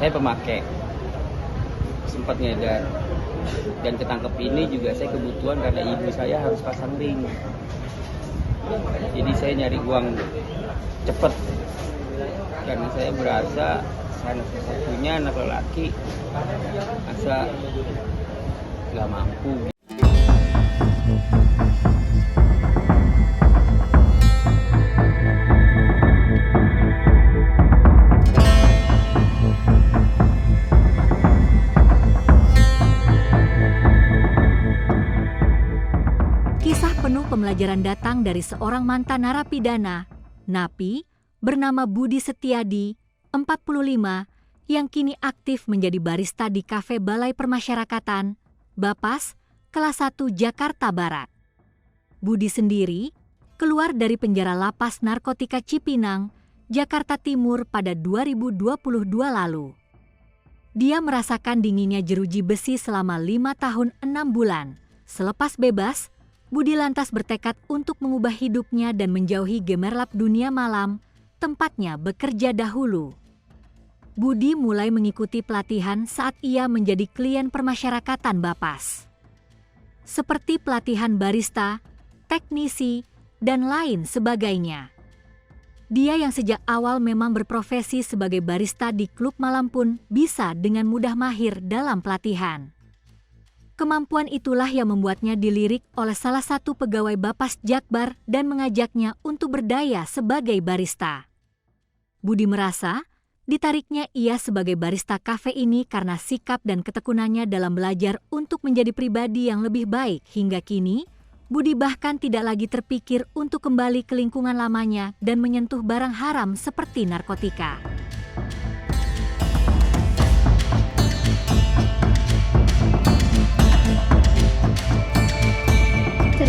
saya pemakai, sempat ngedar. Dan ketangkep ini juga saya kebutuhan karena ibu saya harus pasang ring. Jadi saya nyari uang cepet. Karena saya berasa saya anak satunya, anak lelaki, masa nggak mampu. Kisah penuh pembelajaran datang dari seorang mantan narapidana, napi, bernama Budi Setiadi, 45, yang kini aktif menjadi barista di kafe Balai Permasyarakatan, Bapas, kelas 1 Jakarta Barat. Budi sendiri keluar dari penjara lapas narkotika Cipinang, Jakarta Timur pada 2022 lalu. Dia merasakan dinginnya jeruji besi selama 5 tahun 6 bulan. Selepas bebas, Budi lantas bertekad untuk mengubah hidupnya dan menjauhi gemerlap dunia malam, tempatnya bekerja dahulu. Budi mulai mengikuti pelatihan saat ia menjadi klien permasyarakatan Bapas. Seperti pelatihan barista, teknisi, dan lain sebagainya. Dia yang sejak awal memang berprofesi sebagai barista di klub malam pun bisa dengan mudah mahir dalam pelatihan. Kemampuan itulah yang membuatnya dilirik oleh salah satu pegawai Bapas Jakbar dan mengajaknya untuk berdaya sebagai barista. Budi merasa ditariknya ia sebagai barista kafe ini karena sikap dan ketekunannya dalam belajar untuk menjadi pribadi yang lebih baik. Hingga kini, Budi bahkan tidak lagi terpikir untuk kembali ke lingkungan lamanya dan menyentuh barang haram seperti narkotika.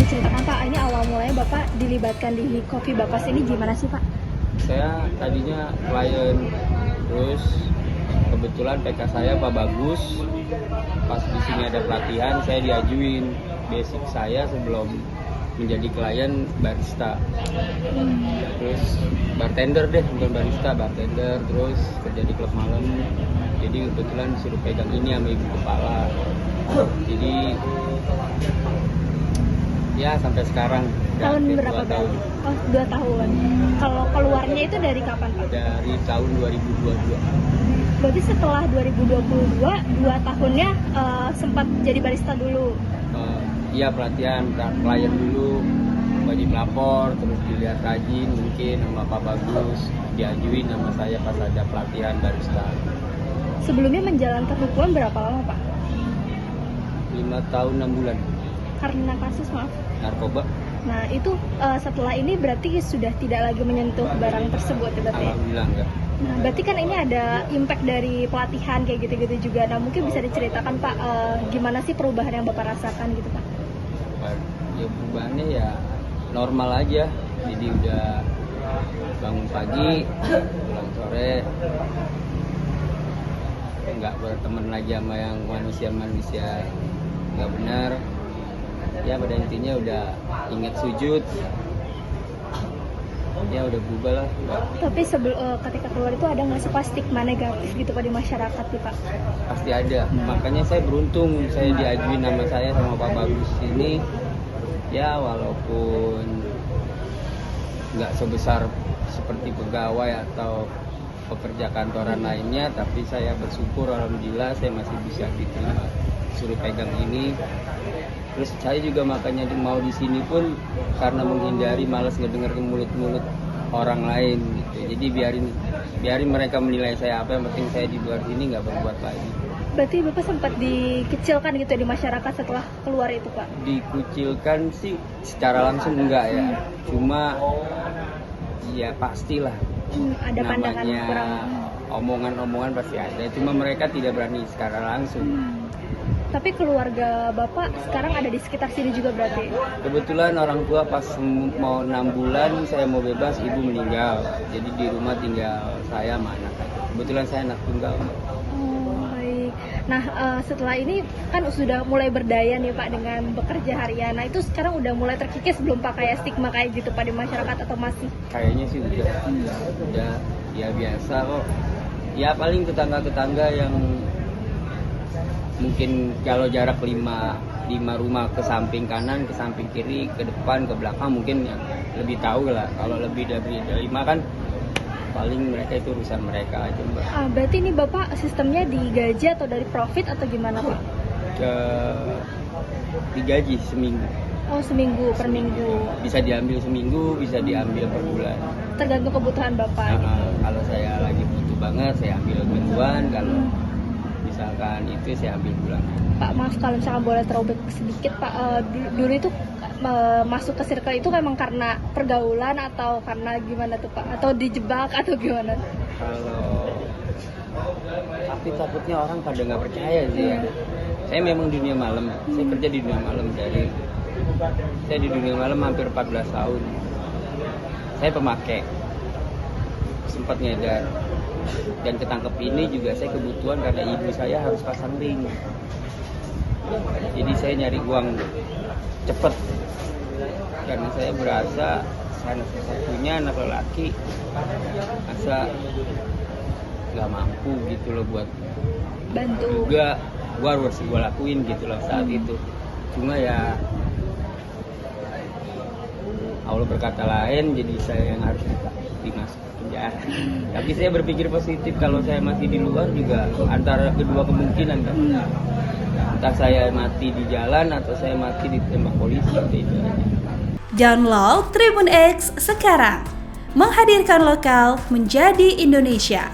Ceritakan Pak, ini awal mulanya Bapak dilibatkan di Kopi Bapas ini gimana sih Pak? Saya tadinya klien, terus kebetulan PK saya Pak Bagus, pas di sini ada pelatihan saya diajuin. Basic saya sebelum menjadi klien barista, terus bartender deh, bukan barista, bartender, terus kerja di klub malam. Jadi kebetulan disuruh pegang ini sama ibu kepala. Jadi ya sampai sekarang. Tahun berapa tahun? Oh, 2 tahun. Kalau keluarnya itu dari kapan Pak? Dari tahun 2022. Berarti setelah 2022, 2 tahunnya sempat jadi barista dulu? Iya, pelatihan, klien dulu, wajib lapor, terus dilihat rajin mungkin sama Pak Bagus, diajuin sama saya pas ada pelatihan barista. Sebelumnya menjalankan hukuman berapa lama Pak? 5 tahun 6 bulan. Karena kasus maaf? Narkoba. Nah itu setelah ini berarti sudah tidak lagi menyentuh barang tersebut berarti? Alhamdulillah enggak. Nah, berarti kan ini ada impact dari pelatihan kayak gitu-gitu juga. Nah mungkin bisa diceritakan Pak, gimana sih perubahan yang Bapak rasakan gitu Pak? Ya perubahannya ya normal aja. Jadi udah bangun pagi, pulang sore, nggak berteman lagi sama yang manusia-manusia nggak benar. Ya pada intinya udah ingat sujud, ya udah berubah lah. Tapi ketika keluar itu ada nggak sih Pak stigma negatif gitu Pak di masyarakat sih Pak? Pasti ada, makanya saya beruntung saya diajuin nama saya sama Pak Bagus ini. Ya walaupun nggak sebesar seperti pegawai atau pekerja kantoran lainnya, tapi saya bersyukur alhamdulillah saya masih bisa diterima, suruh pegang ini. Terus saya juga makanya mau di sini pun karena menghindari malas ngedenger mulut-mulut orang lain gitu. Jadi biarin mereka menilai saya apa, yang penting saya di luar sini nggak berbuat lagi. Berarti Bapak sempat dikecilkan gitu di masyarakat setelah keluar itu Pak? Dikucilkan sih secara langsung enggak ya. Cuma ya pastilah. Ada pandangan namanya kurang. Omongan-omongan pasti ada. Cuma mereka tidak berani secara langsung. Tapi keluarga Bapak sekarang ada di sekitar sini juga berarti? Kebetulan orang tua pas mau 6 bulan saya mau bebas, ibu meninggal. Jadi di rumah tinggal saya sama anak. Kebetulan saya anak tunggal. Oh, baik. Nah setelah ini kan sudah mulai berdaya nih Pak dengan bekerja harian. Nah itu sekarang udah mulai terkikis belum Pak kayak stigma kayak gitu Pak di masyarakat atau masih? Kayaknya sih udah ya biasa kok. Ya paling tetangga-tetangga yang mungkin kalau jarak 5 rumah ke samping kanan, ke samping kiri, ke depan, ke belakang mungkin yang lebih tahu lah. Kalau lebih dari 5 kan paling mereka itu urusan mereka aja Mbak. Berarti ini Bapak sistemnya digaji atau dari profit atau gimana Pak? Digaji seminggu. Oh seminggu per minggu. Bisa diambil seminggu, bisa diambil per bulan. Tergantung kebutuhan Bapak. Kalau saya lagi butuh banget, saya ambil mingguan. Kalau misalkan itu saya ambil bulan. Pak, maaf kalau misalkan boleh terobek sedikit Pak, dulu itu masuk ke circle itu memang karena pergaulan atau karena gimana tuh Pak? Atau dijebak atau gimana? Tapi takutnya orang pada nggak percaya sih ya. Saya memang dunia malam, saya kerja di dunia malam saya di dunia malam hampir 14 tahun. Saya pemakai, sempat ngedar dan ketangkep ini juga saya kebutuhan karena ibu saya harus pasang ring. Jadi saya nyari uang cepet karena saya berasa saya satu-satunya anak lelaki, masa nggak mampu gitu loh buat bantu. Juga gua harus gua lakuin gitu loh saat itu. Cuma ya Allah berkata lain, jadi saya yang harus dimasuk penjara. Tapi saya berpikir positif, kalau saya masih di luar juga antara kedua kemungkinan kan. Entah saya mati di jalan atau saya mati ditembak polisi itu aja. Download Tribun X sekarang, menghadirkan lokal menjadi Indonesia.